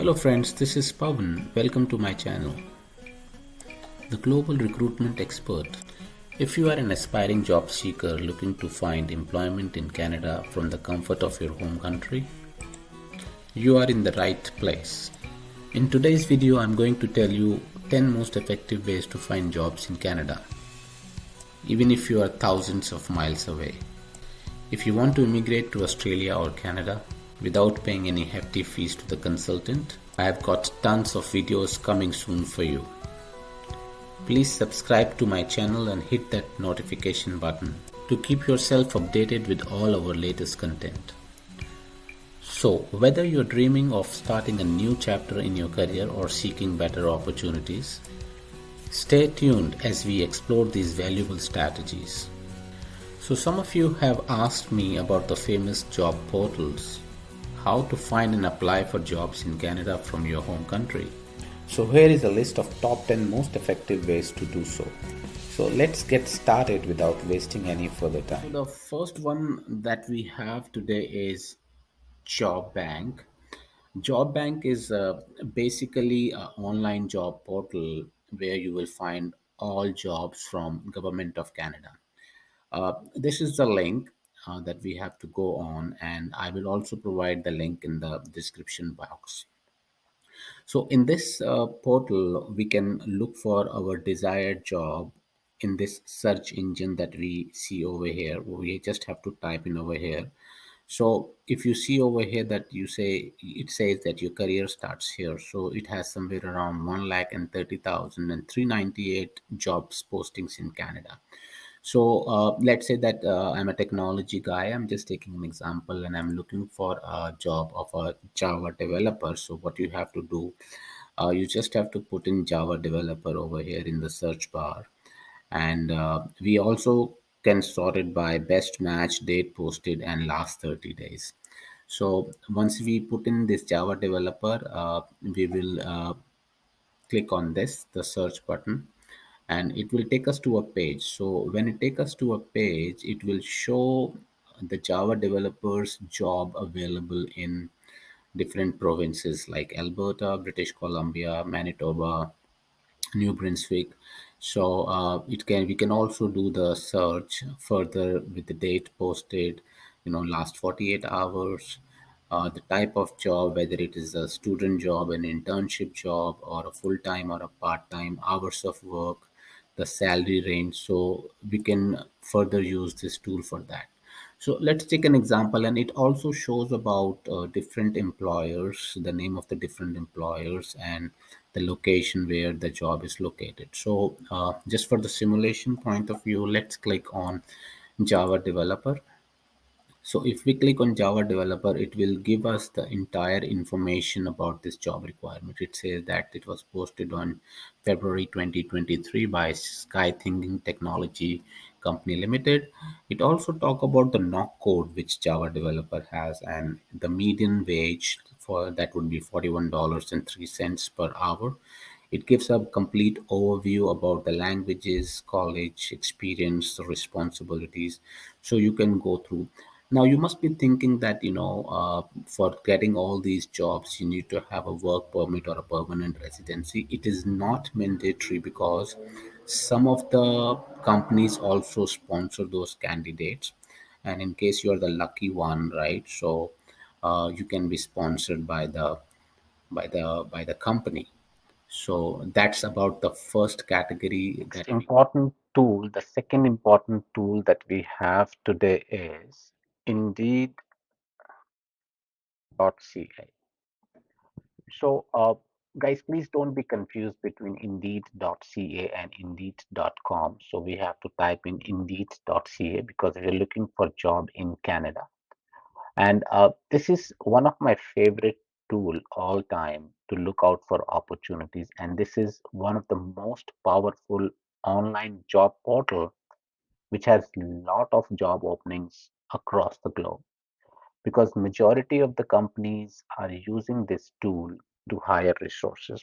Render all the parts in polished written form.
Hello friends, this is Pavan. Welcome to my channel, the Global Recruitment Expert. If you are an aspiring job seeker looking to find employment in Canada from the comfort of your home country, you are in the right place. In today's video, I'm going to tell you 10 most effective ways to find jobs in Canada, even if you are thousands of miles away. If you want to immigrate to Australia or Canada without paying any hefty fees to the consultant, I have got tons of videos coming soon for you. Please subscribe to my channel and hit that notification button to keep yourself updated with all our latest content. So, whether you're dreaming of starting a new chapter in your career or seeking better opportunities, stay tuned as we explore these valuable strategies. So some of you have asked me about the famous job portals, how to find and apply for jobs in Canada from your home country. So here is a list of top 10 most effective ways to do so. So let's get started without wasting any further time. So the first one that we have today is Job Bank. Job Bank is basically an online job portal where you will find all jobs from Government of Canada. This is the link that we have to go on, and I will also provide the link in the description box. So in this portal, we can look for our desired job in this search engine that we see over here. We just have to type in over here. So if you see over here that you say it says that your career starts here, so it has somewhere around 1,30,000 and 398 jobs postings in Canada. So let's say that I'm a technology guy. I'm just taking an example, and I'm looking for a job of a Java developer. So what you have to do, you just have to put in Java developer over here in the search bar, and we also can sort it by best match, date posted, and last 30 days. So once we put in this Java developer, we will click on this, the search button, and it will take us to a page. So when it takes us to a page, it will show the Java developers job available in different provinces like Alberta, British Columbia, Manitoba, New Brunswick. So it can we can also do the search further with the date posted, last 48 hours, the type of job, whether it is a student job, an internship job, or a full time or a part time, hours of work, the salary range. So we can further use this tool for that. So let's take an example, and it also shows about different employers, the name of the different employers, and the location where the job is located. So just for the simulation point of view, let's click on Java developer. So if we click on Java developer, it will give us the entire information about this job requirement. It says that it was posted on February 2023 by Sky Thinking Technology Company Limited. It also talk about the knock code which Java developer has, and the median wage for that would be $41.03 per hour. It gives a complete overview about the languages, college experience, the responsibilities. So you can go through. Now you must be thinking that for getting all these jobs you need to have a work permit or a permanent residency. It is not mandatory because some of the companies also sponsor those candidates, and in case you are the lucky one, right? So you can be sponsored by the company. So that's about the first category Next that important tool, the second important tool that we have today is Indeed.ca. So, guys, please don't be confused between Indeed.ca and Indeed.com. So we have to type in Indeed.ca because we're looking for job in Canada. And this is one of my favorite tool all time to look out for opportunities. And this is one of the most powerful online job portal which has lot of job openings across the globe because majority of the companies are using this tool to hire resources.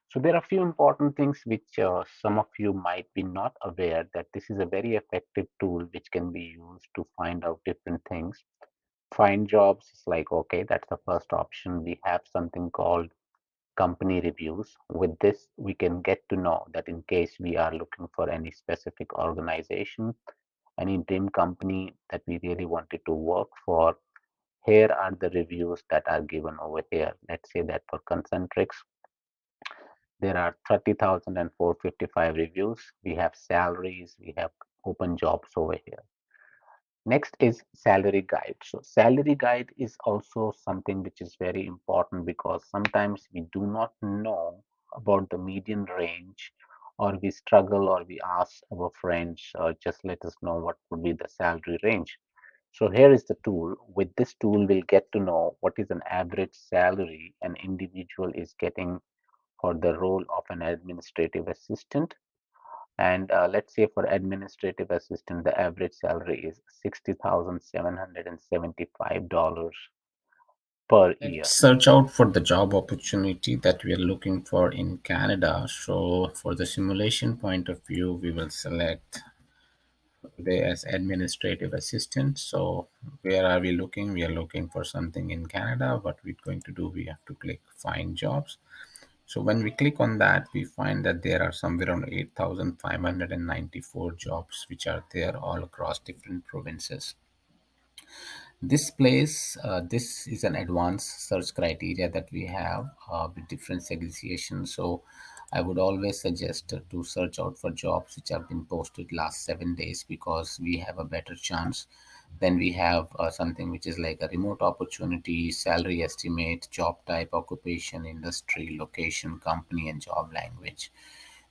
So there are a few important things which some of you might be not aware that this is a very effective tool which can be used to find out different things. Find jobs is like, okay, that's the first option. We have something called company reviews. With this, we can get to know that in case we are looking for any specific organization, any dream company that we really wanted to work for, here are the reviews that are given over here. Let's say that for Concentrix, there are 30,455 reviews. We have salaries, we have open jobs over here. Next is salary guide. So salary guide is also something which is very important because sometimes we do not know about the median range, or we struggle, or we ask our friends, just let us know what would be the salary range. So here is the tool. With this tool, we'll get to know what is an average salary an individual is getting for the role of an administrative assistant. And let's say for administrative assistant, the average salary is $60,775 per Let's year. search out for the job opportunity that we are looking for in Canada. So, for the simulation point of view, we will select today as administrative assistant. So, where are we looking? We are looking for something in Canada. What we're going to do, we have to click find jobs. So, when we click on that, we find that there are somewhere around 8,594 jobs which are there all across different provinces. This is an advanced search criteria that we have with different segregation. So I would always suggest to search out for jobs which have been posted last 7 days, because we have a better chance. Then we have something which is like a remote opportunity, salary estimate, job type, occupation, industry, location, company, and job language,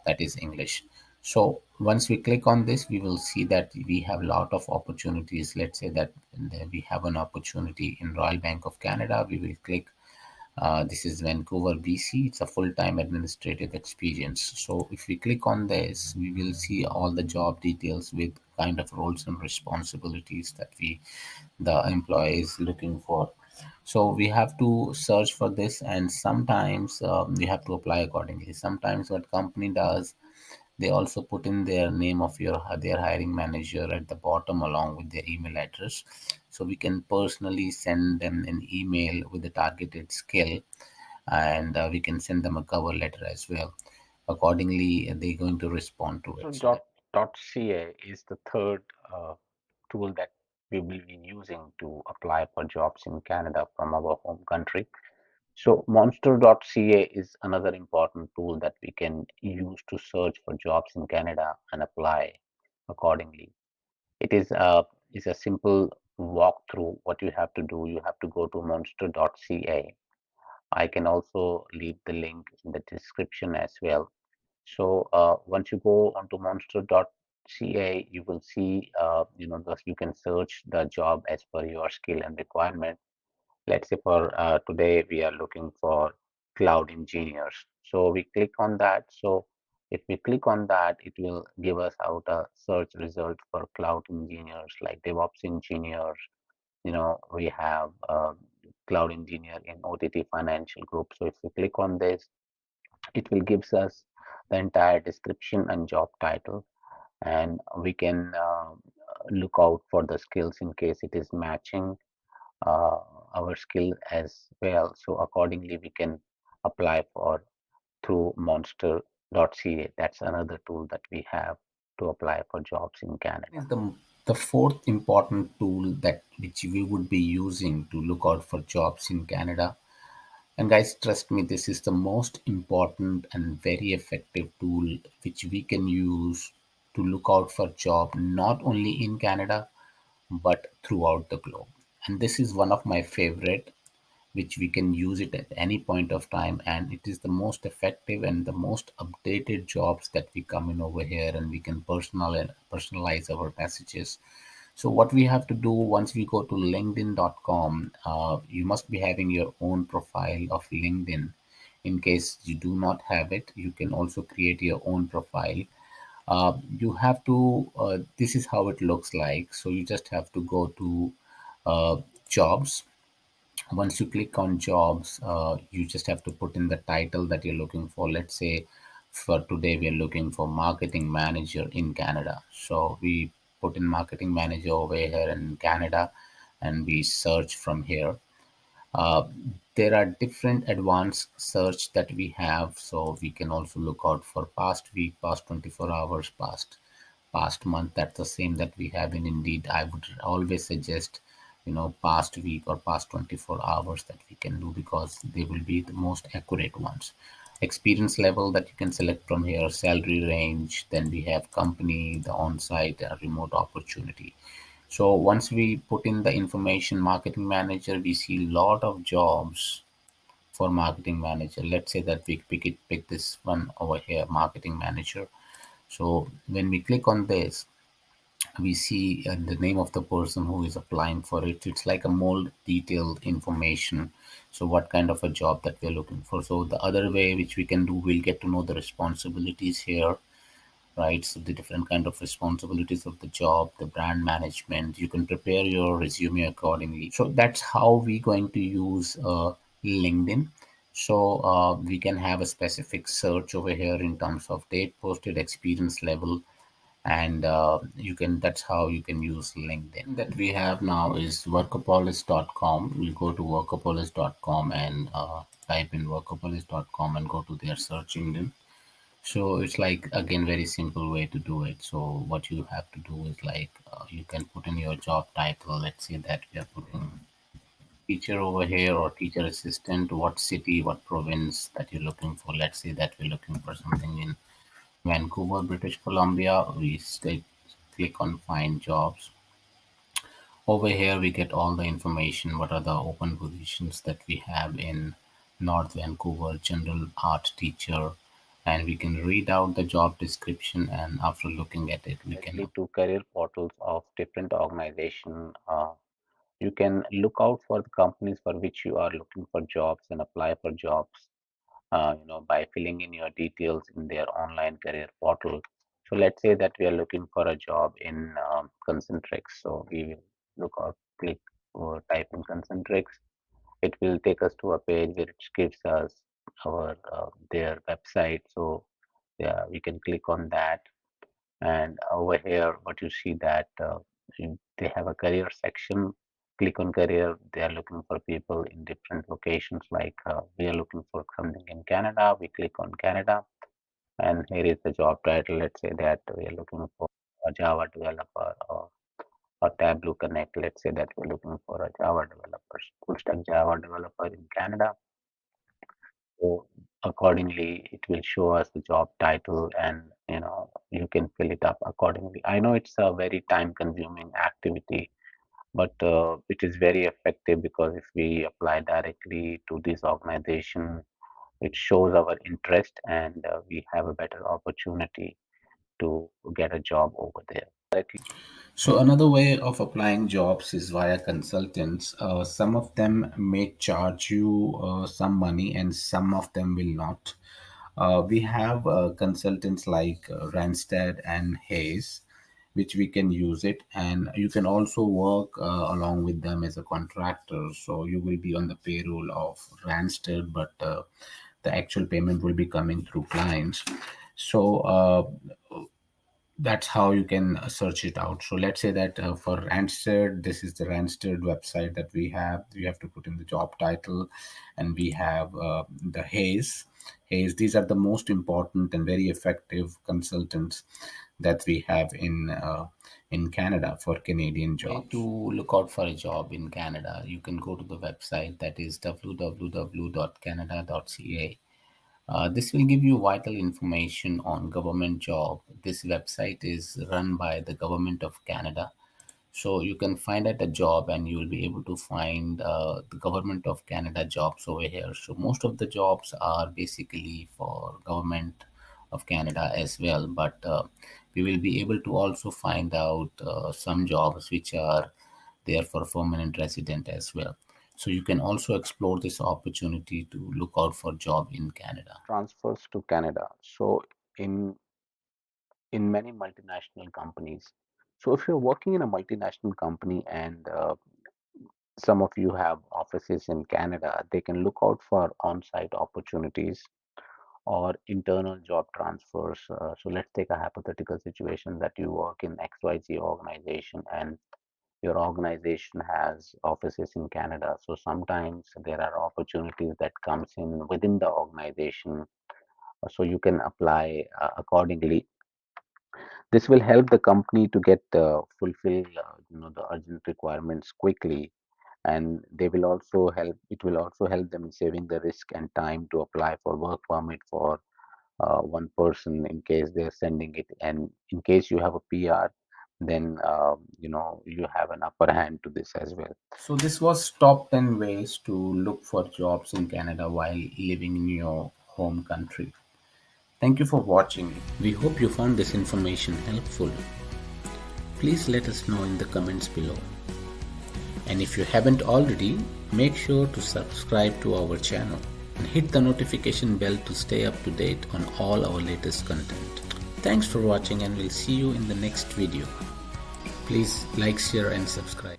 that is English. So once we click on this, we will see that we have a lot of opportunities. Let's say that we have an opportunity in Royal Bank of Canada. We will click. This is Vancouver, BC. It's a full-time administrative experience. So if we click on this, we will see all the job details with kind of roles and responsibilities that the employee is looking for. So we have to search for this, and sometimes we have to apply accordingly. Sometimes what company does, they also put in their name of their hiring manager at the bottom along with their email address, so we can personally send them an email with the targeted skill, and we can send them a cover letter as well. Accordingly, they're going to respond to So it. So that .ca is the third tool that we will be using to apply for jobs in Canada from our home country. So monster.ca is another important tool that we can use to search for jobs in Canada and apply accordingly. It is a simple walkthrough. What you have to do, you have to go to monster.ca. I can also leave the link in the description as well. So once you go onto monster.ca, you will see, you can search the job as per your skill and requirement. Let's say for today, we are looking for cloud engineers. So we click on that. So if we click on that, it will give us out a search result for cloud engineers like DevOps engineers. We have cloud engineer in OTT financial group. So if we click on this, it will gives us the entire description and job title, and we can look out for the skills in case it is matching uh, our skill as well. So accordingly, we can apply for through monster.ca. That's another tool that we have to apply for jobs in Canada. is the fourth important tool that which we would be using to look out for jobs in Canada. And guys, trust me, this is the most important and very effective tool which we can use to look out for job not only in Canada but throughout the globe. And this is one of my favorite, which we can use it at any point of time, and it is the most effective and the most updated jobs that we come in over here, and we can personalize our messages. So what we have to do once we go to linkedin.com, you must be having your own profile of LinkedIn. In case you do not have it, you can also create your own profile. You have to, this is how it looks like. So you just have to go to jobs. Once you click on jobs, you just have to put in the title that you're looking for. Let's say for today we are looking for marketing manager in Canada, so we put in marketing manager over here in Canada, and we search from here. Uh, there are different advanced search that we have, so we can also look out for past week, past 24 hours, past month. That's the same that we have in Indeed. I would always suggest, past week or past 24 hours that we can do, because they will be the most accurate ones. Experience level that you can select from here, salary range, then we have company, the on-site, remote opportunity. So once we put in the information marketing manager, we see a lot of jobs for marketing manager. Let's say that we pick this one over here, marketing manager. So when we click on this, we see the name of the person who is applying for it. It's like a more detailed information. So what kind of a job that we're looking for. So the other way which we can do, we'll get to know the responsibilities here, right? So the different kind of responsibilities of the job, the brand management. You can prepare your resume accordingly. So that's how we going to use LinkedIn. So we can have a specific search over here in terms of date posted, experience level, and you can that's how you can use LinkedIn. That we have now is workopolis.com. We'll go to workopolis.com and type in workopolis.com and go to their search engine. So it's like, again, very simple way to do it. So what you have to do is like, you can put in your job title. Let's say that we are putting teacher over here, or teacher assistant, what city, what province that you're looking for. Let's say that we're looking for something in Vancouver, British Columbia. We stay, click on find jobs. Over here, we get all the information. What are the open positions that we have in North Vancouver, general art teacher, and we can read out the job description. And after looking at it, we can. Directly to career portals of different organization. You can look out for the companies for which you are looking for jobs and apply for jobs, by filling in your details in their online career portal. So let's say that we are looking for a job in Concentrix. So we will look out, click or type in Concentrix. It will take us to a page where it gives us our their website. So yeah, we can click on that. And over here, what you see that they have a career section. Click on career. They are looking for people in different locations. Like we are looking for something in Canada. We click on Canada, and here is the job title. Let's say that we are looking for a Java developer or Tableau Connect. Let's say that we're looking for a Java developer, full stack Java developer in Canada. So accordingly, it will show us the job title, and you can fill it up accordingly. I know it's a very time-consuming activity, but it is very effective because if we apply directly to this organization, it shows our interest, and we have a better opportunity to get a job over there directly. So another way of applying jobs is via consultants. Some of them may charge you some money, and some of them will not. We have consultants like Randstad and Hayes, which we can use it, and you can also work along with them as a contractor. So you will be on the payroll of Randstad, but the actual payment will be coming through clients. So that's how you can search it out. So let's say that for Randstad, this is the Randstad website that we have. You have to put in the job title, and we have the Hayes. These are the most important and very effective consultants that we have in Canada for Canadian jobs. To look out for a job in Canada, you can go to the website, that is www.canada.ca. This will give you vital information on government job. This website is run by the government of Canada. So you can find out a job, and you will be able to find the government of Canada jobs over here. So most of the jobs are basically for government of Canada as well, but we will be able to also find out some jobs which are there for permanent resident as well. So you can also explore this opportunity to look out for job in Canada. Transfers to Canada. So in in many multinational companies. So if you're working in a multinational company and some of you have offices in Canada, they can look out for on-site opportunities or internal job transfers. So let's take a hypothetical situation that you work in XYZ organization and your organization has offices in Canada. So sometimes there are opportunities that comes in within the organization, so you can apply accordingly. This will help the company to get fulfill the urgent requirements quickly, and they will also help. It will also help them in saving the risk and time to apply for work permit for one person in case they're sending it, and in case you have a PR, then you have an upper hand to this as well. So this was top 10 ways to look for jobs in Canada while living in your home country. Thank you for watching. We hope you found this information helpful. Please let us know in the comments below. And if you haven't already, make sure to subscribe to our channel and hit the notification bell to stay up to date on all our latest content. Thanks for watching, and we'll see you in the next video. Please like, share and subscribe.